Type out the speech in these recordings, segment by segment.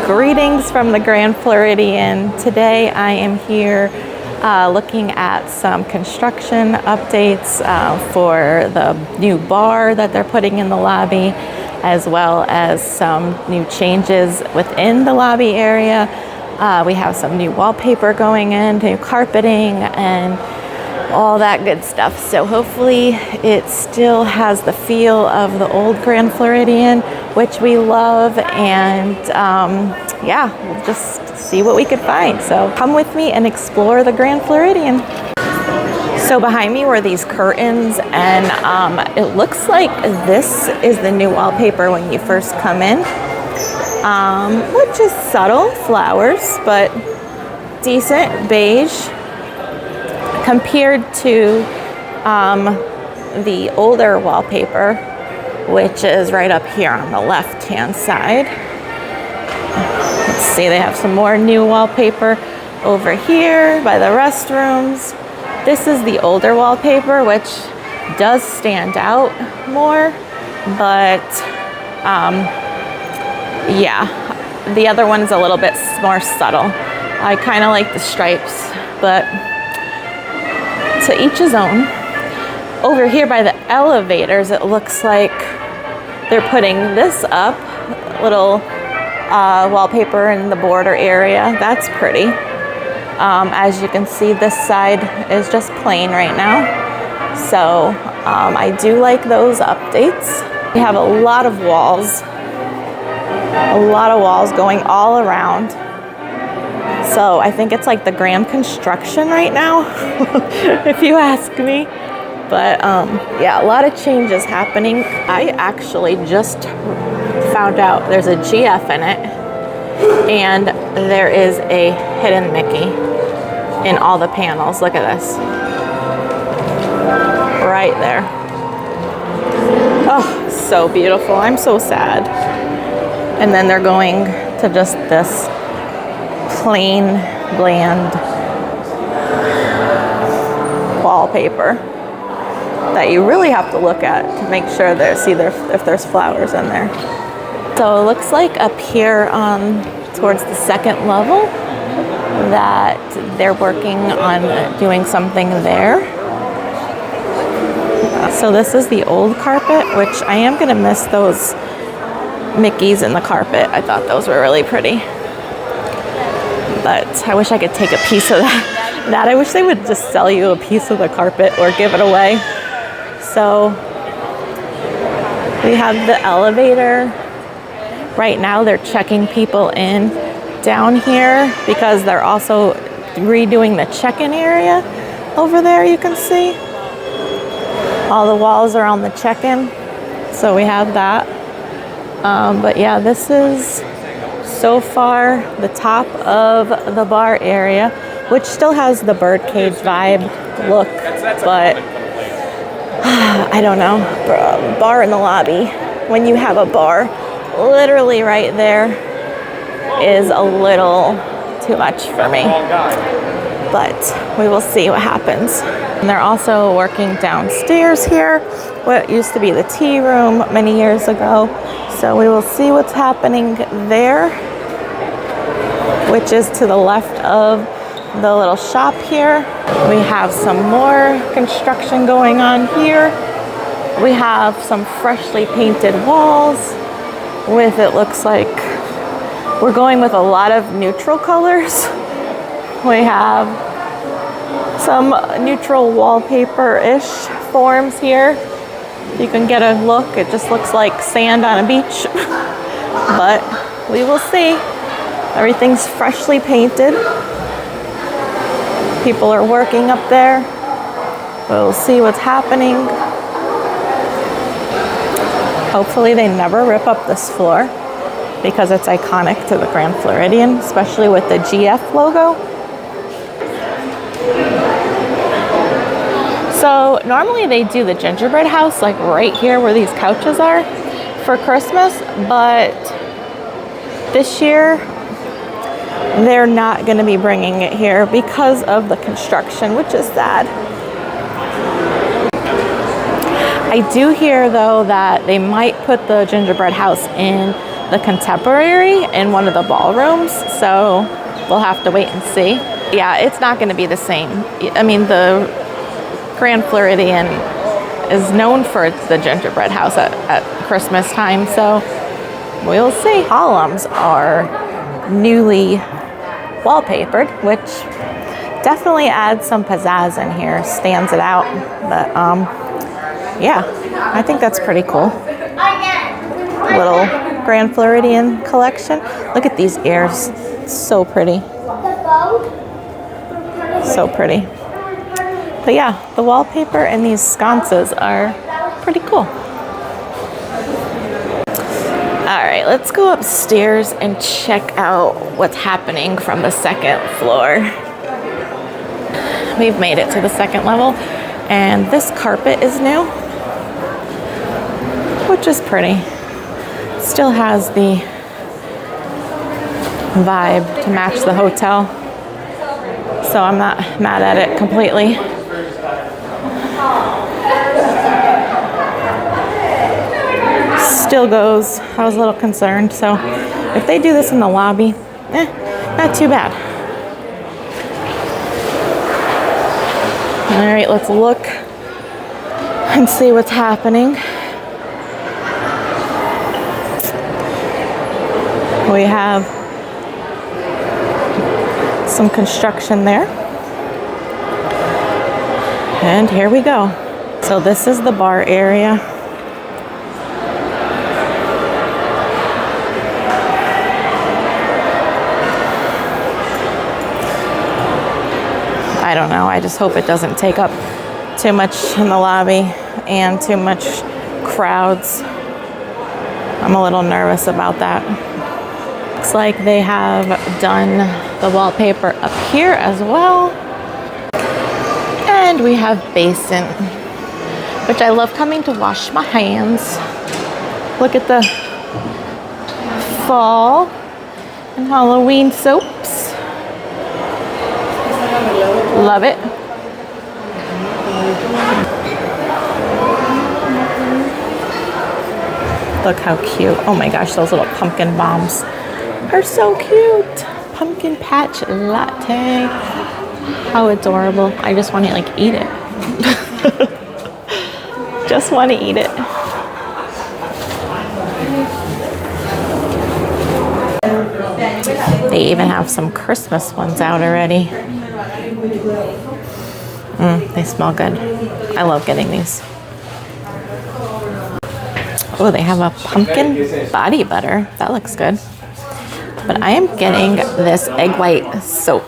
Greetings from the Grand Floridian. Today I am here looking at some construction updates for the new bar that they're putting in the lobby, as well as some new changes within the lobby area. We have some new wallpaper going in, new carpeting, and all that good stuff. So hopefully it still has the feel of the old Grand Floridian, which we love, and yeah, we'll just see what we could find. So come with me and explore the Grand Floridian. So behind me were these curtains, and it looks like this is the new wallpaper when you first come in, which is subtle flowers, but decent beige compared to the older wallpaper, which is right up here on the left-hand side. Let's see, they have some more new wallpaper over here by the restrooms. This is the older wallpaper, which does stand out more, but yeah, the other one's a little bit more subtle. I kind of like the stripes, but to each his own. Over here by the elevators, it looks like they're putting this up, little wallpaper in the border area. That's pretty. As you can see, this side is just plain right now. So I do like those updates. We have a lot of walls going all around. So I think it's like the Grand construction right now, if you ask me. But yeah, a lot of changes happening. I actually just found out there's a GF in it, and there is a hidden Mickey in all the panels. Look at this. Right there. Oh, so beautiful. I'm so sad. And then they're going to just this plain, bland wallpaper that you really have to look at to make sure if there's flowers in there. So it looks like up here towards the second level that they're working on doing something there. So this is the old carpet, which I am going to miss those Mickeys in the carpet. I thought those were really pretty. But I wish I could take a piece of that. I wish they would just sell you a piece of the carpet or give it away. So we have the elevator. Right now they're checking people in down here because they're also redoing the check-in area over there. You can see all the walls are on the check-in. So we have that. But yeah, this is so far the top of the bar area, which still has the birdcage vibe look, but I don't know, bar in the lobby, when you have a bar literally right there, is a little too much for me, but we will see what happens. And they're also working downstairs here, what used to be the tea room many years ago. So we will see what's happening there, which is to the left of the little shop here. We have some more construction going on here. We have some freshly painted walls with, it looks like we're going with a lot of neutral colors. We have some neutral wallpaper-ish forms here. You can get a look. It just looks like sand on a beach, but we will see. Everything's freshly painted. People are working up there. We'll see what's happening. Hopefully they never rip up this floor because it's iconic to the Grand Floridian, especially with the GF logo. So normally they do the gingerbread house like right here where these couches are for Christmas, but this year they're not going to be bringing it here because of the construction, which is sad. I do hear though that they might put the gingerbread house in the contemporary in one of the ballrooms, so we'll have to wait and see. Yeah, it's not going to be the same. I mean, the Grand Floridian is known for the gingerbread house at Christmas time, so we'll see. Columns are newly wallpapered, which definitely adds some pizzazz in here, stands it out. But yeah, I think that's pretty cool. Little Grand Floridian collection. Look at these ears, so pretty. So pretty. But yeah, the wallpaper and these sconces are pretty cool. All right, let's go upstairs and check out what's happening from the second floor. We've made it to the second level, and this carpet is new, which is pretty. Still has the vibe to match the hotel, so I'm not mad at it completely. Still goes. I was a little concerned, so if they do this in the lobby, not too bad. All right, let's look and see what's happening. We have some construction there. And here we go. So this is the bar area. I don't know, I just hope it doesn't take up too much in the lobby and too much crowds. I'm a little nervous about that. Looks like they have done the wallpaper up here as well. And we have basin, which I love coming to wash my hands. Look at the fall and Halloween soaps. Love it. Look how cute. Oh my gosh, those little pumpkin bombs are so cute. Pumpkin patch latte. How adorable. I just want to like eat it. Just want to eat it. They even have some Christmas ones out already. They smell good. I love getting these. Oh, they have a pumpkin body butter. That looks good. But I am getting this egg white soap.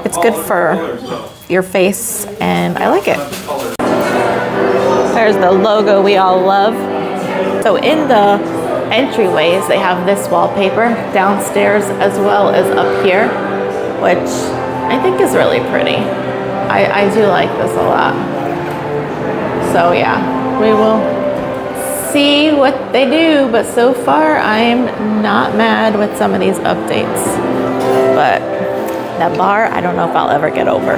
It's good for your face, and I like it. There's the logo we all love. So in the entryways, they have this wallpaper downstairs as well as up here, which I think is really pretty. I do like this a lot. So yeah, we will see what they do, but so far I'm not mad with some of these updates. But that bar, I don't know if I'll ever get over.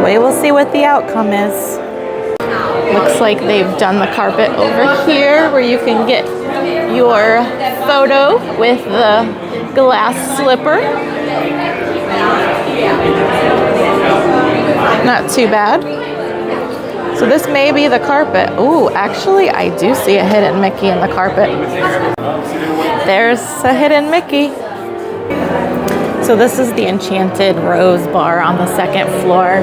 We will see what the outcome is. Looks like they've done the carpet over here where you can get your photo with the glass slipper. Not too bad. So this may be the carpet. Ooh, actually I do see a hidden Mickey in the carpet. There's a hidden Mickey. So this is the Enchanted Rose bar on the second floor,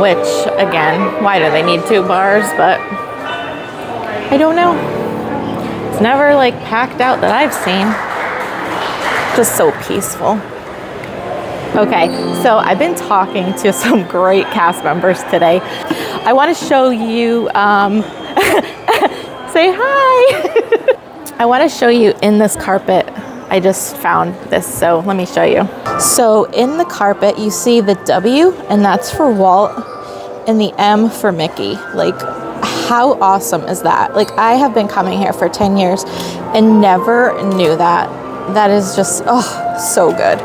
which again, why do they need two bars? But I don't know. It's never like packed out that I've seen. Just so peaceful. Okay, so I've been talking to some great cast members today. I want to show you, say hi. I want to show you in this carpet. I just found this, so let me show you. So in the carpet, you see the W, and that's for Walt, and the M for Mickey. Like, how awesome is that? Like, I have been coming here for 10 years and never knew that. That is just, oh, so good.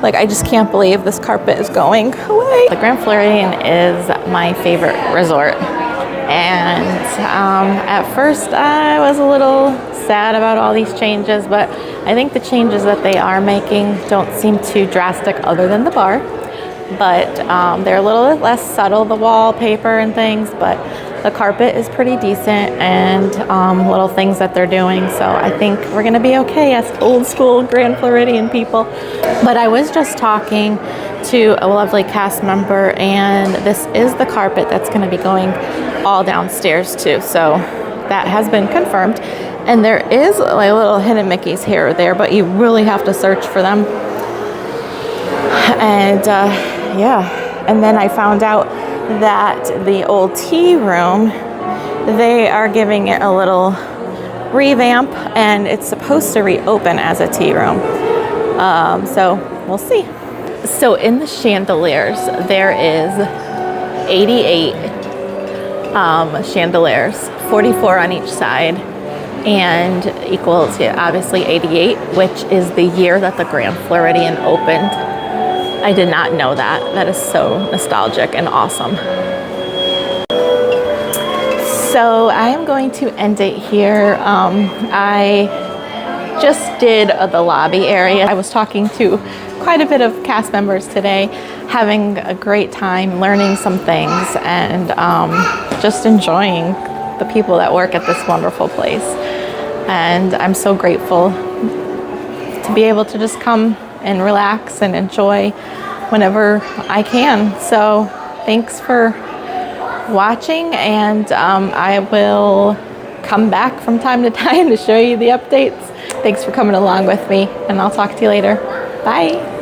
Like, I just can't believe this carpet is going away. The Grand Floridian is my favorite resort And at first I was a little sad about all these changes, but I think the changes that they are making don't seem too drastic other than the bar. But they're a little bit less subtle, the wallpaper and things, but the carpet is pretty decent, and little things that they're doing. So I think we're gonna be okay as old school Grand Floridian people. But I was just talking to a lovely cast member, and this is the carpet that's gonna be going all downstairs too. So that has been confirmed. And there is like little hidden Mickeys here or there, but you really have to search for them. And yeah, and then I found out that the old tea room, they are giving it a little revamp, and it's supposed to reopen as a tea room. So we'll see. So in the chandeliers, there is 88 chandeliers, 44 on each side, and equal to obviously 88, which is the year that the Grand Floridian opened. I did not know that. That is so nostalgic and awesome. So I am going to end it here. I just did the lobby area. I was talking to quite a bit of cast members today, having a great time learning some things, and just enjoying the people that work at this wonderful place. And I'm so grateful to be able to just come and relax and enjoy whenever I can. So thanks for watching, and I will come back from time to time to show you the updates. Thanks for coming along with me, and I'll talk to you later. Bye.